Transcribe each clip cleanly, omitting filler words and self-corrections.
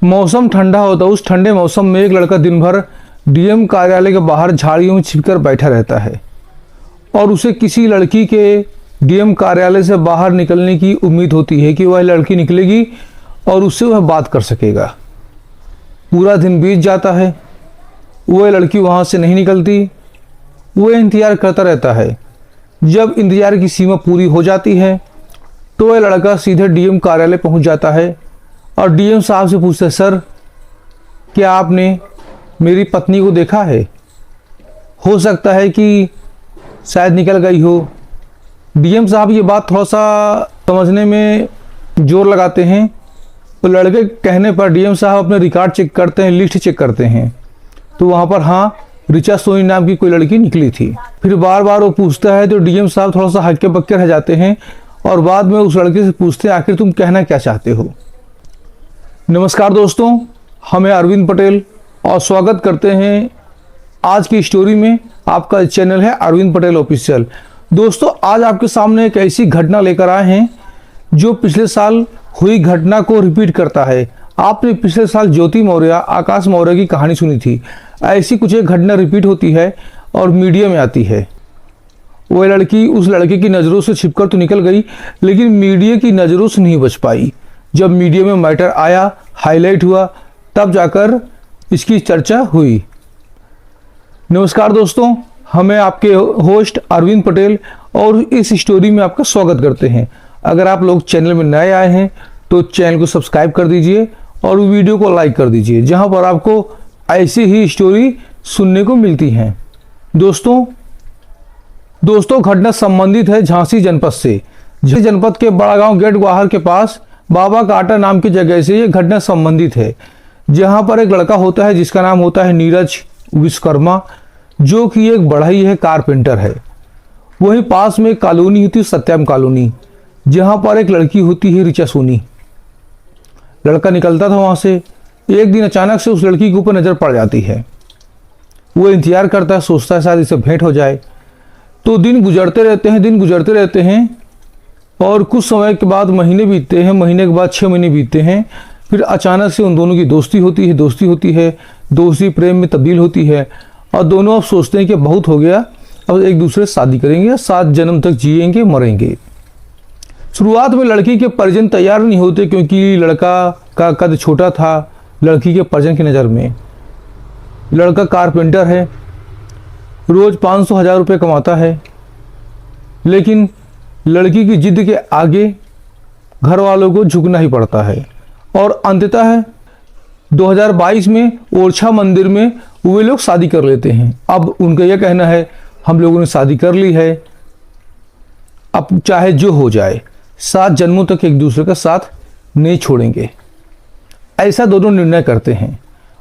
मौसम ठंडा होता है। उस ठंडे मौसम में एक लड़का दिन भर डीएम कार्यालय के बाहर झाड़ियों में छिपकर बैठा रहता है और उसे किसी लड़की के डीएम कार्यालय से बाहर निकलने की उम्मीद होती है कि वह लड़की निकलेगी और उससे वह बात कर सकेगा। पूरा दिन बीत जाता है, वह लड़की वहाँ से नहीं निकलती। वह इंतज़ार करता रहता है। जब इंतज़ार की सीमा पूरी हो जाती है तो वह लड़का सीधे डीएम कार्यालय पहुँच जाता है और डीएम साहब से पूछता है, सर क्या आपने मेरी पत्नी को देखा है? हो सकता है कि शायद निकल गई हो। डीएम साहब ये बात थोड़ा सा समझने में जोर लगाते हैं। तो लड़के कहने पर डीएम साहब अपने रिकॉर्ड चेक करते हैं, लिस्ट चेक करते हैं, तो वहाँ पर हाँ, ऋचा सोनी नाम की कोई लड़की निकली थी। फिर बार बार वो पूछता है तो डीएम साहब थोड़ा सा हक्के बक्के रह जाते हैं और बाद में उस लड़के से पूछते हैं, आखिर तुम कहना क्या चाहते हो? नमस्कार दोस्तों, हमें अरविंद पटेल और स्वागत करते हैं आज की स्टोरी में। आपका चैनल है अरविंद पटेल ऑफिशियल। दोस्तों, आज आपके सामने एक ऐसी घटना लेकर आए हैं जो पिछले साल हुई घटना को रिपीट करता है। आपने पिछले साल ज्योति मौर्य, आकाश मौर्य की कहानी सुनी थी। ऐसी कुछ एक घटना रिपीट होती है और मीडिया में आती है। वह लड़की उस लड़के की नज़रों से छिपकर तो निकल गई, लेकिन मीडिया की नज़रों से नहीं बच पाई। जब मीडिया में मैटर आया, हाईलाइट हुआ, तब जाकर इसकी चर्चा हुई। नमस्कार दोस्तों, हमें आपके होस्ट अरविंद पटेल और इस स्टोरी में आपका स्वागत करते हैं। अगर आप लोग चैनल में नए आए हैं तो चैनल को सब्सक्राइब कर दीजिए और वीडियो को लाइक कर दीजिए, जहां पर आपको ऐसी ही स्टोरी सुनने को मिलती हैं। दोस्तों घटना संबंधित है झांसी जनपद से। झांसी जनपद के बड़ा गांव गेट ग्वाहर के पास बाबा काटा नाम की जगह से ये घटना संबंधित है, जहां पर एक लड़का होता है जिसका नाम होता है नीरज विश्वकर्मा, जो कि एक बढ़ई है, कारपेंटर है। वहीं पास में एक कॉलोनी होती है, सत्यम कॉलोनी, जहां पर एक लड़की होती है ऋचा सोनी। लड़का निकलता था वहां से। एक दिन अचानक से उस लड़की के ऊपर नजर पड़ जाती है। वो इंतजार करता है, सोचता है शायद इससे भेंट हो जाए। तो दिन गुजरते रहते हैं और कुछ समय के बाद महीने बीतते हैं। महीने के बाद 6 महीने बीतते हैं। फिर अचानक से उन दोनों की दोस्ती होती है। दोस्ती प्रेम में तब्दील होती है और दोनों अब सोचते हैं कि बहुत हो गया, अब एक दूसरे से शादी करेंगे, 7 जन्म तक जिएंगे, मरेंगे। शुरुआत में लड़की के परिजन तैयार नहीं होते, क्योंकि लड़का का कद छोटा था लड़की के परिजन की नज़र में। लड़का कारपेंटर है, रोज 500-1000 रुपये कमाता है, लेकिन लड़की की जिद के आगे घर वालों को झुकना ही पड़ता है। और अंततः 2022 में ओरछा मंदिर में वे लोग शादी कर लेते हैं। अब उनका यह कहना है, हम लोगों ने शादी कर ली है, अब चाहे जो हो जाए, 7 जन्मों तक एक दूसरे का साथ नहीं छोड़ेंगे, ऐसा दोनों निर्णय करते हैं।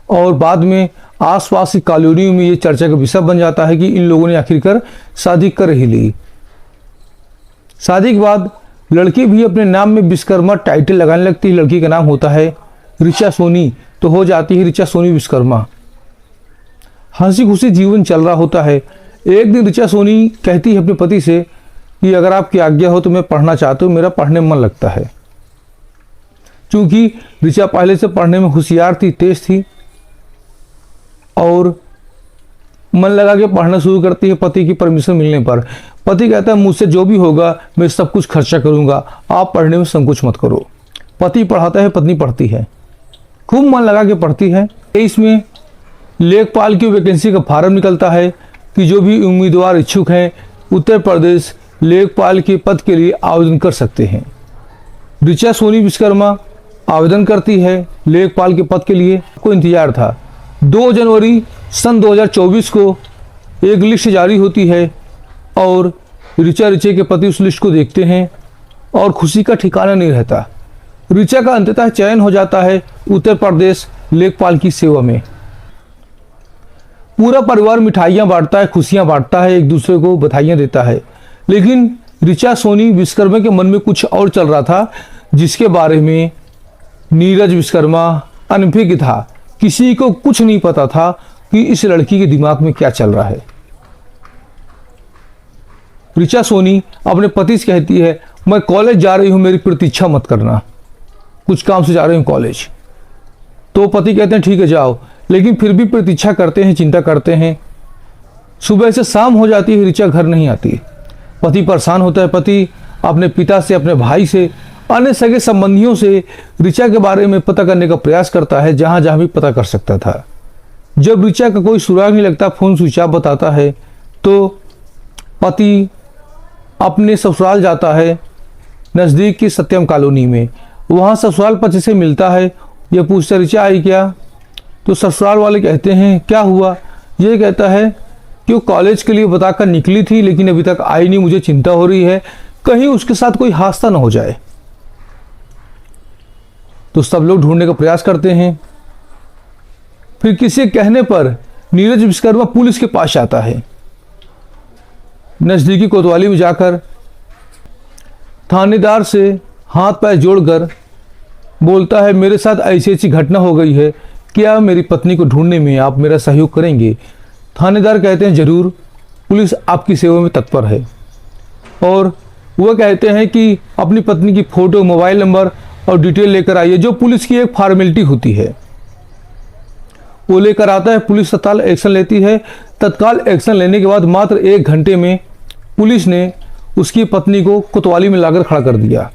और बाद में आसपास की कॉलोनियों में ये चर्चा का विषय बन जाता है कि इन लोगों ने आखिरकार शादी कर ही ली। शादी के बाद लड़की भी अपने नाम में विश्वकर्मा टाइटल लगाने लगती है। लड़की का नाम होता है ऋचा सोनी, तो हो जाती है ऋचा सोनी विश्वकर्मा। हंसी खुशी जीवन चल रहा होता है। एक दिन ऋचा सोनी कहती है अपने पति से कि अगर आपकी आज्ञा हो तो मैं पढ़ना चाहती हूँ, मेरा पढ़ने में मन लगता है। क्योंकि ऋचा पहले से पढ़ने में होशियार थी, तेज थी, और मन लगा के पढ़ना शुरू करती है पति की परमिशन मिलने पर। पति कहता है, मुझसे जो भी होगा मैं सब कुछ खर्चा करूंगा, आप पढ़ने में संकोच मत करो। पति पढ़ाता है, पत्नी पढ़ती है, खूब मन लगा के पढ़ती है। इसमें लेखपाल की वैकेंसी का फार्म निकलता है कि जो भी उम्मीदवार इच्छुक हैं उत्तर प्रदेश लेखपाल के पद के लिए आवेदन कर सकते हैं। ऋचा सोनी विश्वकर्मा आवेदन करती है लेखपाल के पद के लिए। को इंतजार था। 2 जनवरी सन 2024 को एक लिस्ट जारी होती है और ऋचा के पति उस लिस्ट को देखते हैं और खुशी का ठिकाना नहीं रहता। ऋचा का अंततः चयन हो जाता है उत्तर प्रदेश लेखपाल की सेवा में। पूरा परिवार मिठाइयाँ बांटता है, खुशियाँ बांटता है, एक दूसरे को बधाइयाँ देता है। लेकिन ऋचा सोनी विश्वकर्मा के मन में कुछ और चल रहा था, जिसके बारे में नीरज विश्वकर्मा अनभिज्ञ था। किसी को कुछ नहीं पता था कि इस लड़की के दिमाग में क्या चल रहा है। ऋचा सोनी अपने पति से कहती है, मैं कॉलेज जा रही हूँ, मेरी प्रतीक्षा मत करना, कुछ काम से जा रही हूँ कॉलेज। तो पति कहते हैं ठीक है जाओ, लेकिन फिर भी प्रतीक्षा करते हैं, चिंता करते हैं। सुबह से शाम हो जाती है, ऋचा घर नहीं आती। पति परेशान होता है। पति अपने पिता से, अपने भाई से, अन्य सगे संबंधियों से ऋचा के बारे में पता करने का प्रयास करता है, जहां जहां भी पता कर सकता था। जब ऋचा का कोई सुराग नहीं लगता, फोन स्विच ऑफ बताता है, तो पति अपने ससुराल जाता है नज़दीक की सत्यम कॉलोनी में। वहाँ ससुराल पति से मिलता है। ये पूछता ऋचा आई क्या? तो ससुराल वाले कहते हैं क्या हुआ? ये कहता है कि वो कॉलेज के लिए बताकर निकली थी, लेकिन अभी तक आई नहीं, मुझे चिंता हो रही है, कहीं उसके साथ कोई हादसा न हो जाए। तो सब लोग ढूंढने का प्रयास करते हैं। फिर किसी के कहने पर नीरज विश्वकर्मा पुलिस के पास आता है। नजदीकी कोतवाली में जाकर थानेदार से हाथ पैर जोड़कर बोलता है मेरे साथ ऐसी ऐसी घटना हो गई है, क्या मेरी पत्नी को ढूंढने में आप मेरा सहयोग करेंगे? थानेदार कहते हैं जरूर, पुलिस आपकी सेवा में तत्पर है। और वह कहते हैं कि अपनी पत्नी की फोटो, मोबाइल नंबर और डिटेल लेकर आइए, जो पुलिस की एक फॉर्मेलिटी होती है। वो लेकर आता है। पुलिस तत्काल एक्शन लेती है। तत्काल एक्शन लेने के बाद मात्र 1 घंटे में पुलिस ने उसकी पत्नी को कोतवाली में लाकर खड़ा कर दिया।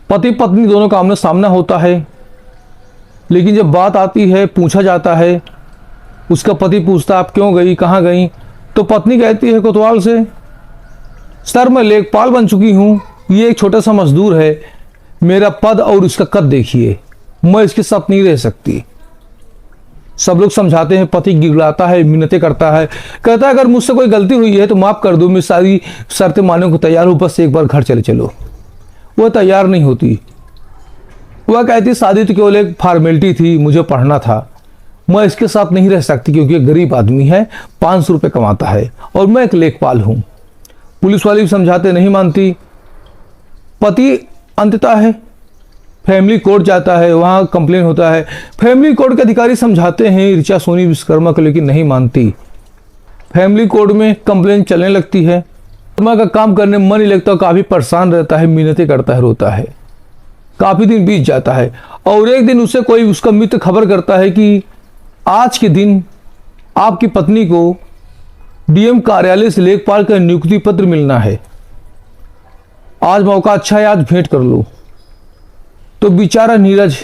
पति पत्नी दोनों का आमने सामना होता है, लेकिन जब बात आती है, पूछा जाता है, उसका पति पूछता आप क्यों गई, कहाँ गई? तो पत्नी कहती है कोतवाल से, सर मैं लेखपाल बन चुकी हूँ, ये एक छोटा सा मजदूर है, मेरा पद और इसका कद देखिए, मैं इसके साथ नहीं रह सकती। सब लोग समझाते हैं। पति गिड़गिड़ाता है, मिन्नतें करता है, कहता है अगर मुझसे कोई गलती हुई है तो माफ़ कर दो, मैं सारी शर्तें मानने को तैयार हूँ, बस एक बार घर चले चलो। वह तैयार नहीं होती। वह कहती शादी तो केवल एक फॉर्मेलिटी थी, मुझे पढ़ना था, मैं इसके साथ नहीं रह सकती क्योंकि एक गरीब आदमी है, 500 रुपये कमाता है और मैं एक लेखपाल हूँ। पुलिस वाले भी समझाते, नहीं मानती। पति अंततः है फैमिली कोर्ट जाता है, वहाँ कंप्लेन होता है। फैमिली कोर्ट के अधिकारी समझाते हैं ऋचा सोनी विश्वकर्मा को, लेकिन नहीं मानती। फैमिली कोर्ट में कंप्लेन चलने लगती है। विश्वकर्मा का काम करने में मन नहीं लगता, काफ़ी परेशान रहता है, मिन्नतें करता है, रोता है। काफ़ी दिन बीत जाता है और एक दिन उसे कोई उसका मित्र खबर करता है कि आज के दिन आपकी पत्नी को डीएम कार्यालय से लेखपाल का नियुक्ति पत्र मिलना है, आज मौका अच्छा है, आज भेंट कर लो। तो बेचारा नीरज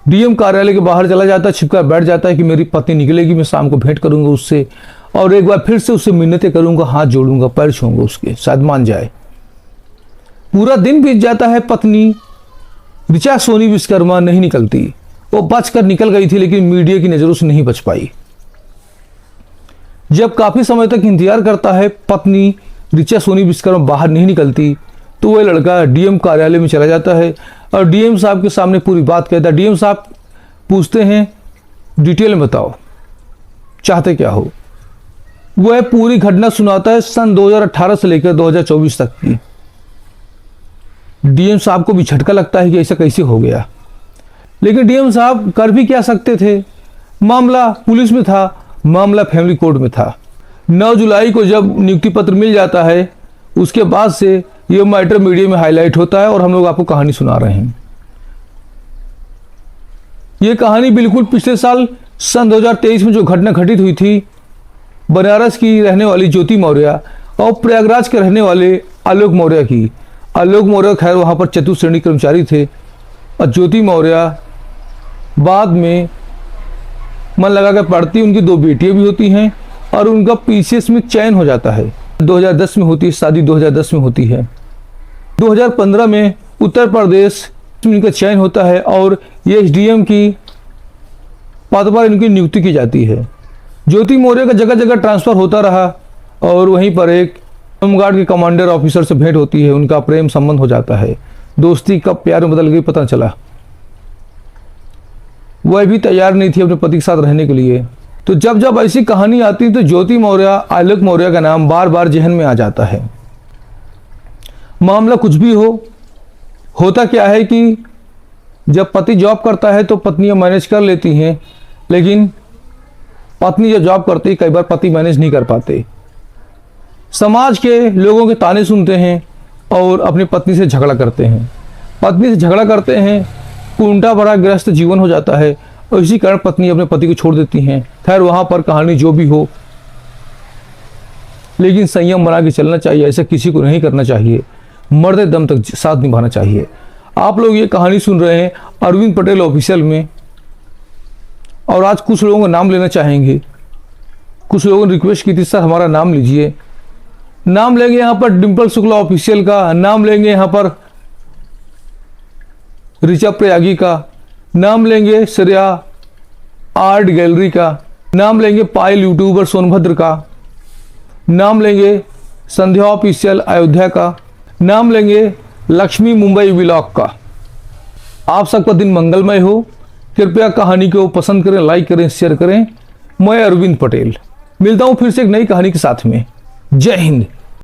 डीएम कार्यालय के बाहर चला जाता है, छिपकर बैठ जाता है कि मेरी पत्नी निकलेगी, मैं शाम को भेंट करूंगा उससे और एक बार फिर से उससे मिन्नतें करूंगा, हाथ जोड़ूंगा, पैर छूंगा उसके, शायद मान जाए। पूरा दिन बीत जाता है। पत्नी ऋचा सोनी विश्वकर्मा नहीं निकलती। वो बचकर निकल गई थी, लेकिन मीडिया की नज़रों से नहीं बच पाई। जब काफ़ी समय तक इंतजार करता है, पत्नी ऋचा सोनी विश्वकर्मा बाहर नहीं निकलती, तो वह लड़का डीएम कार्यालय में चला जाता है और डीएम साहब के सामने पूरी बात कहता है। डीएम साहब पूछते हैं डिटेल में बताओ, चाहते क्या हो? वह पूरी घटना सुनाता है सन 2018 से लेकर 2024 तक की। डीएम साहब को भी झटका लगता है कि ऐसा कैसे हो गया, लेकिन डीएम साहब कर भी क्या सकते थे? मामला पुलिस में था, मामला फैमिली कोर्ट में था। 9 जुलाई को जब नियुक्ति पत्र मिल जाता है, उसके बाद से यह मैटर मीडिया में हाईलाइट होता है और हम लोग आपको कहानी सुना रहे हैं। यह कहानी बिल्कुल पिछले साल सन 2023 में जो घटना घटित हुई थी, बनारस की रहने वाली ज्योति मौर्य और प्रयागराज के रहने वाले आलोक मौर्य की। आलोक मौर्य खैर वहाँ पर चतुर्थ श्रेणी कर्मचारी थे और ज्योति मौर्य बाद में मन लगा कर पढ़ती। उनकी 2 बेटियां भी होती हैं और उनका पीसीएस में चयन हो जाता है। 2010 में होती है शादी, 2010 में होती है। 2015 में उत्तर प्रदेश में इनका चयन होता है और एसडीएम की पद पर इनकी नियुक्ति की जाती है। ज्योति मौर्य का जगह जगह ट्रांसफर होता रहा और वहीं पर एक होमगार्ड के कमांडर ऑफिसर से भेंट होती है। उनका प्रेम संबंध हो जाता है। दोस्ती कब प्यार में बदल गई पता चला। वह भी तैयार नहीं थी अपने पति के साथ रहने के लिए। तो जब जब ऐसी कहानी आती तो ज्योति मौर्य, आलोक मौर्य का नाम बार बार जहन में आ जाता है। मामला कुछ भी हो, होता क्या है कि जब पति जॉब करता है तो पत्नियां मैनेज कर लेती हैं, लेकिन पत्नी जब जॉब करती है कई बार पति मैनेज नहीं कर पाते। समाज के लोगों के ताने सुनते हैं और अपनी पत्नी से झगड़ा करते हैं। पत्नी से झगड़ा करते हैं कुंठा भरा ग्रस्त जीवन हो जाता है और इसी कारण पत्नी अपने पति को छोड़ देती हैं। खैर वहां पर कहानी जो भी हो, लेकिन संयम बना के चलना चाहिए, ऐसा किसी को नहीं करना चाहिए, मरते दम तक साथ निभाना चाहिए। आप लोग ये कहानी सुन रहे हैं अरविंद पटेल ऑफिशियल में, और आज कुछ लोगों का नाम लेना चाहेंगे। कुछ लोगों ने रिक्वेस्ट की थी सर हमारा नाम लीजिए। नाम लेंगे यहाँ पर डिम्पल शुक्ला ऑफिशियल का, नाम लेंगे यहाँ पर ऋचा प्रयागी का, नाम लेंगे श्रेया आर्ट गैलरी का, नाम लेंगे पायल यूट्यूबर सोनभद्र का, नाम लेंगे संध्या ऑफिशियल अयोध्या का, नाम लेंगे लक्ष्मी मुंबई व्लॉग का। आप सबका दिन मंगलमय हो। कृपया कहानी को पसंद करें, लाइक करें, शेयर करें। मैं अरविंद पटेल मिलता हूं फिर से एक नई कहानी के साथ में। जय हिंद।